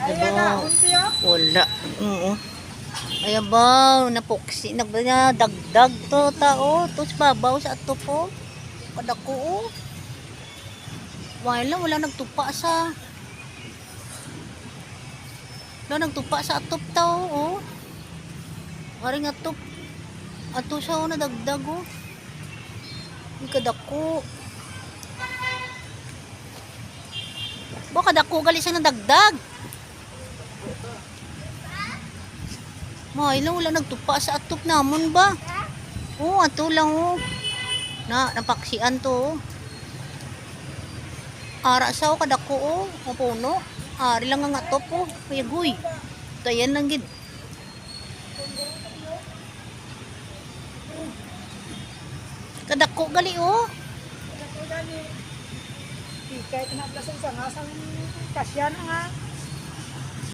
Diba? Wala. Oo. Ay ba, napuksi, nagdagdag to tao. To sa babaw sa ato po. Kadako oh. Wala nagtupa sa. Wala nagtupa sa atop tao oh. Waring atop. Ato siya oh, nadagdag oh. Hindi kadako. Baka kadako gali siya nadagdag. Mahal wala nagtupa sa atop namon ba? Oo, ato lang oh. Napaksian to oh. Ara sa oh, kadako oh. Mapuno. Ari lang ang atop oh. Payagoy. Tayan lang gid. Kadako gali oh. Kahit na plasan sa ngasang kasya na nga.